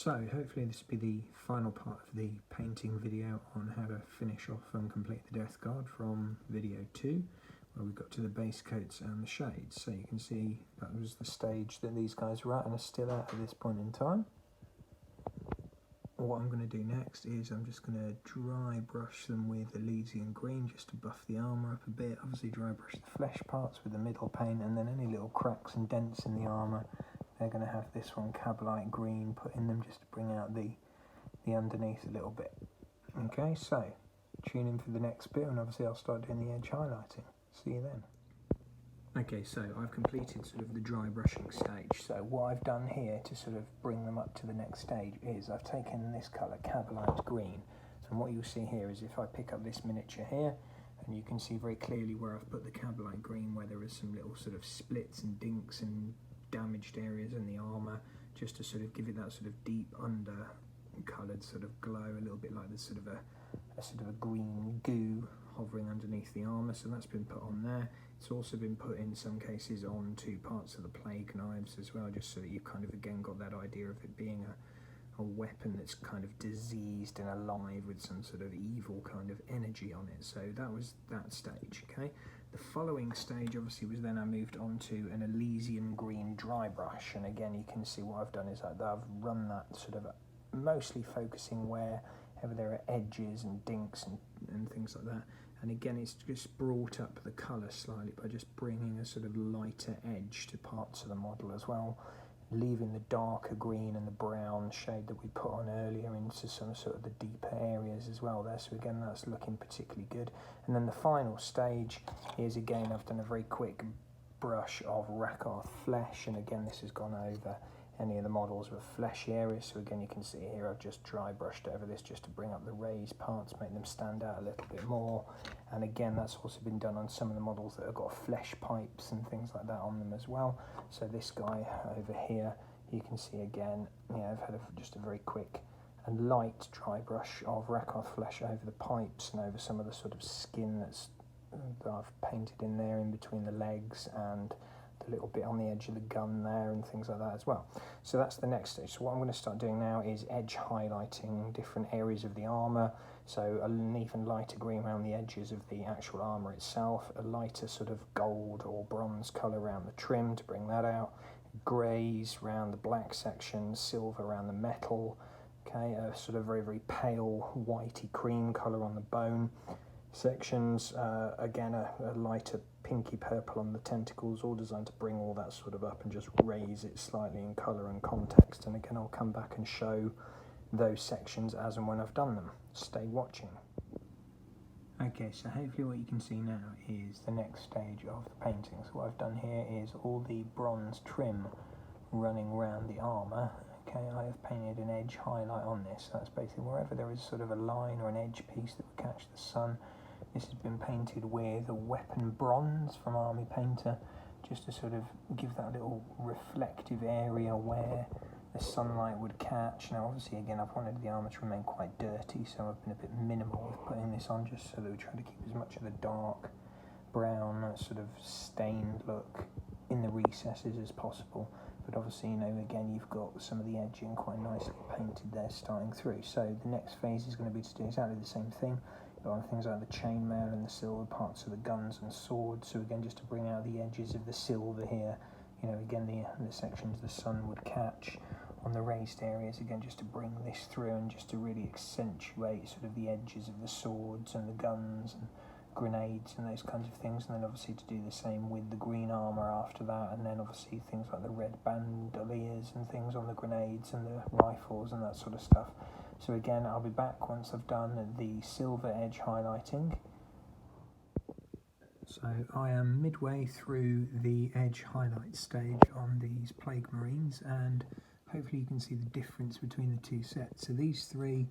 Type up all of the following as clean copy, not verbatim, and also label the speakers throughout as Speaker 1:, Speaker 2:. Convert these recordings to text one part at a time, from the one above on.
Speaker 1: So hopefully this will be the final part of the painting video on how to finish off and complete the Death Guard from video 2, where we got to the base coats and the shades. So you can see that was the stage that these guys were at and are still at this point in time. What I'm going to do next is I'm just going to dry brush them with Elysian green just to buff the armour up a bit. Obviously dry brush the flesh parts with the middle paint, and then any little cracks and dents in the armour, they're going to have this one Cabalite green put in them just to bring out the underneath a little bit. Okay, so tune in for the next bit, and obviously I'll start doing the edge highlighting. See you then. Okay, so I've completed sort of the dry brushing stage. So what I've done here to sort of bring them up to the next stage is I've taken this colour, Cabalite green. And what you'll see here is if I pick up this miniature here, and you can see very clearly where I've put the Cabalite green, where there is some little sort of splits and dinks and damaged areas in the armour, just to sort of give it that sort of deep under coloured sort of glow, a little bit like this sort of a green goo hovering underneath the armour. So that's been put on there. It's also been put in some cases onto parts of the plague knives as well, just so that you've kind of again got that idea of it being a weapon that's kind of diseased and alive with some sort of evil kind of energy on it. So that was that stage, okay? The following stage obviously was then I moved on to an Elysian green dry brush, and again you can see what I've done is I've run that sort of mostly focusing wherever there are edges and dinks and things like that. And again, it's just brought up the colour slightly by just bringing a sort of lighter edge to parts of the model as well, leaving the darker green and the brown shade that we put on earlier into some sort of the deeper areas as well there. So again, that's looking particularly good. And then the final stage is, again, I've done a very quick brush of Rakarth flesh, and again this has gone over any of the models with fleshy areas. So again, you can see here I've just dry brushed over this just to bring up the raised parts, make them stand out a little bit more. And again, that's also been done on some of the models that have got flesh pipes and things like that on them as well. So this guy over here, you can see again, I've had just a very quick and light dry brush of Rakarth flesh over the pipes and over some of the sort of skin that I've painted in there in between the legs and a little bit on the edge of the gun there and things like that as well. So that's the next stage. So what I'm going to start doing now is edge highlighting different areas of the armour. So an even lighter green around the edges of the actual armour itself, a lighter sort of gold or bronze colour around the trim to bring that out, greys around the black sections, silver around the metal, okay, a sort of very, very pale whitey cream colour on the bone sections, again a lighter pinky purple on the tentacles, all designed to bring all that sort of up and just raise it slightly in colour and context. And again, I'll come back and show those sections as and when I've done them. Stay watching. Okay, so hopefully what you can see now is the next stage of the painting. So what I've done here is all the bronze trim running around the armour. Okay, I have painted an edge highlight on this. So that's basically wherever there is sort of a line or an edge piece that would catch the sun. This has been painted with a weapon bronze from Army Painter, just to sort of give that little reflective area where the sunlight would catch. Now obviously again, I've wanted the armour to remain quite dirty, so I've been a bit minimal with putting this on, just so that we try to keep as much of the dark brown sort of stained look in the recesses as possible. But obviously, again, you've got some of the edging quite nicely painted there starting through. So the next phase is going to be to do exactly the same thing on things like the chainmail and the silver parts of the guns and swords. So again, just to bring out the edges of the silver here, again, the sections the sun would catch on the raised areas, again, just to bring this through and just to really accentuate sort of the edges of the swords and the guns and grenades and those kinds of things. And then obviously to do the same with the green armour after that, and then obviously things like the red bandoliers and things on the grenades and the rifles and that sort of stuff. So again, I'll be back once I've done the silver edge highlighting. So I am midway through the edge highlight stage on these Plague Marines, and hopefully you can see the difference between the two sets. So these three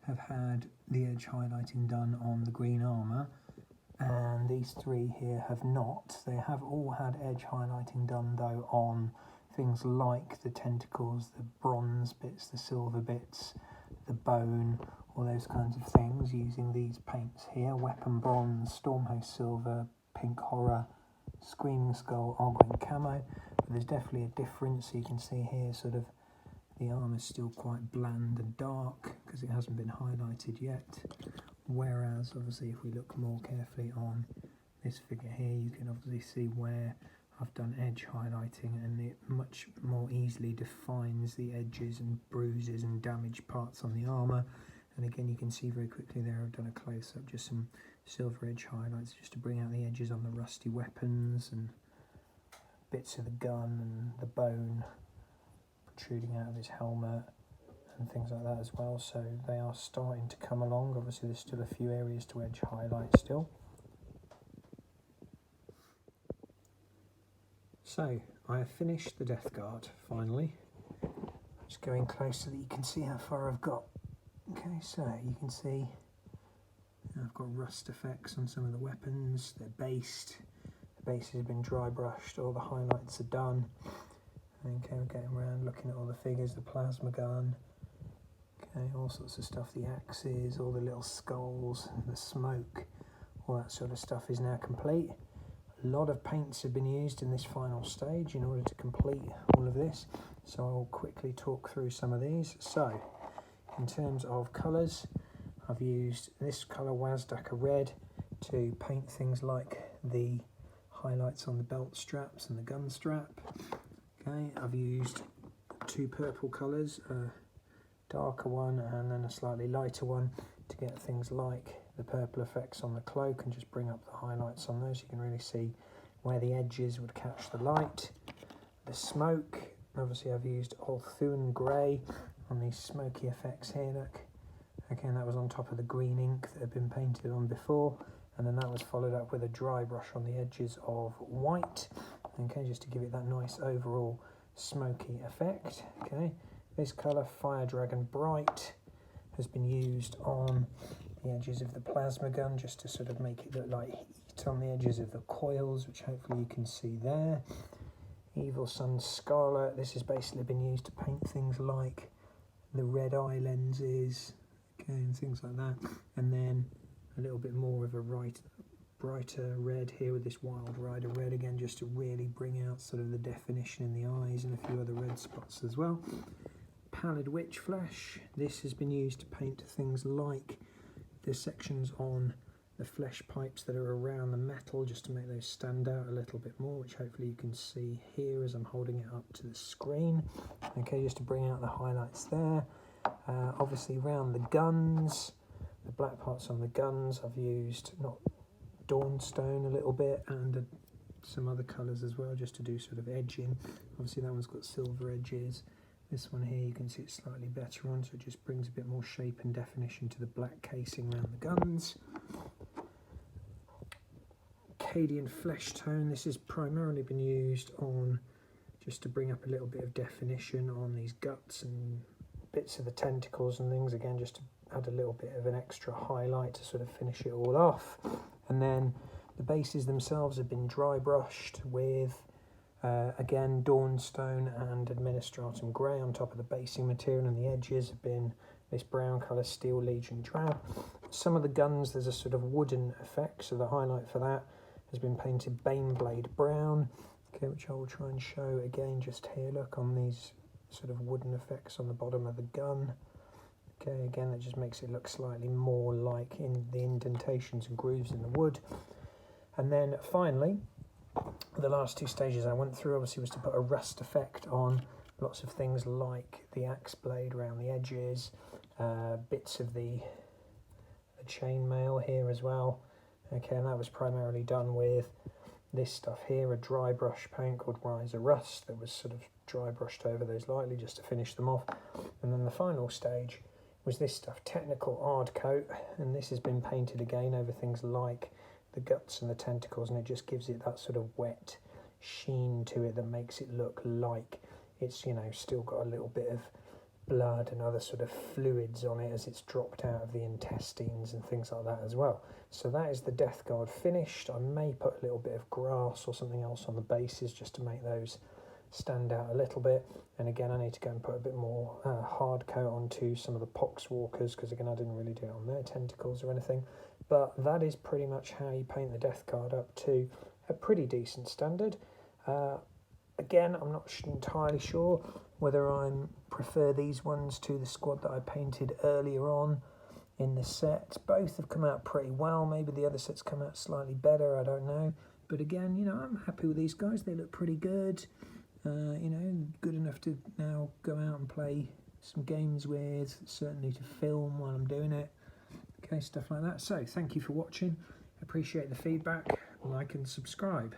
Speaker 1: have had the edge highlighting done on the green armour, and these three here have not. They have all had edge highlighting done though on things like the tentacles, the bronze bits, the silver bits, the bone, all those kinds of things, using these paints here: Weapon Bronze, Stormhost Silver, Pink Horror, Screaming Skull, Arguing Camo. But there's definitely a difference. So you can see here sort of The armour's still quite bland and dark because it hasn't been highlighted yet. Whereas obviously if we look more carefully on this figure here, you can obviously see where I've done edge highlighting, and it much more easily defines the edges and bruises and damaged parts on the armour. And again, you can see very quickly there I've done a close-up, just some silver edge highlights just to bring out the edges on the rusty weapons and bits of the gun and the bone protruding out of his helmet and things like that as well. So they are starting to come along. Obviously there's still a few areas to edge highlight still. So I have finished the Death Guard finally. Just going close so that you can see how far I've got. Okay, so you can see I've got rust effects on some of the weapons. They're based. The base has been dry brushed. All the highlights are done. Okay, we're getting around looking at all the figures, the plasma gun. Okay, all sorts of stuff. The axes, all the little skulls, the smoke, all that sort of stuff is now complete. A lot of paints have been used in this final stage in order to complete all of this, so I'll quickly talk through some of these. So, in terms of colours, I've used this colour Wazdaka Red to paint things like the highlights on the belt straps and the gun strap. Okay, I've used two purple colours, a darker one and then a slightly lighter one, to get things like the purple effects on the cloak and just bring up the highlights on those. You can really see where the edges would catch the light. The smoke, obviously I've used Althuan Grey on these smoky effects here, look. Again, that was on top of the green ink that had been painted on before, and then that was followed up with a dry brush on the edges of white, okay, just to give it that nice overall smoky effect. Okay, this colour, Fire Dragon Bright, has been used on the edges of the plasma gun just to sort of make it look like heat on the edges of the coils, which hopefully you can see there. Evil Sun Scarlet, this has basically been used to paint things like the red eye lenses, okay, and things like that. And then a little bit more of a brighter red here with this Wild Rider Red again, just to really bring out sort of the definition in the eyes, and a few other red spots as well. Pallid Witch Flesh, this has been used to paint things like the sections on the flesh pipes that are around the metal, just to make those stand out a little bit more, which hopefully you can see here as I'm holding it up to the screen. Okay, just to bring out the highlights there. Obviously around the guns, the black parts on the guns, I've used Dawnstone a little bit and some other colours as well, just to do sort of edging. Obviously that one's got silver edges. This one here you can see it's slightly better on, so it just brings a bit more shape and definition to the black casing around the guns. Cadian Flesh Tone, this has primarily been used on just to bring up a little bit of definition on these guts and bits of the tentacles and things, again just to add a little bit of an extra highlight to sort of finish it all off. And then the bases themselves have been dry brushed with again Dawnstone and Administratum Grey on top of the basing material, and the edges have been this brown colour Steel Legion Drab. Some of the guns there's a sort of wooden effect, so the highlight for that has been painted Baneblade Brown, okay, which I will try and show again just here, look, on these sort of wooden effects on the bottom of the gun. Okay, again that just makes it look slightly more like in the indentations and grooves in the wood. And then finally, the last two stages I went through obviously was to put a rust effect on lots of things like the axe blade around the edges, bits of the chainmail here as well. Okay, and that was primarily done with this stuff here, a dry brush paint called Riser Rust that was sort of dry brushed over those lightly just to finish them off. And then the final stage was this stuff, Technical Ard Coat, and this has been painted again over things like the guts and the tentacles, and it just gives it that sort of wet sheen to it that makes it look like it's, you know, still got a little bit of blood and other sort of fluids on it as it's dropped out of the intestines and things like that as well. So that is the Death Guard finished. I may put a little bit of grass or something else on the bases just to make those stand out a little bit. And again, I need to go and put a bit more hard coat onto some of the poxwalkers, because again I didn't really do it on their tentacles or anything. But that is pretty much how you paint the Death Guard up to a pretty decent standard. again, I'm not entirely sure whether I prefer these ones to the squad that I painted earlier on in the set. Both have come out pretty well. Maybe the other set's come out slightly better, I don't know. But again, you know, I'm happy with these guys. They look pretty good. You know, good enough to now go out and play some games with, certainly to film while I'm doing it. Okay, stuff like that. So, thank you for watching. Appreciate the feedback. Like and subscribe.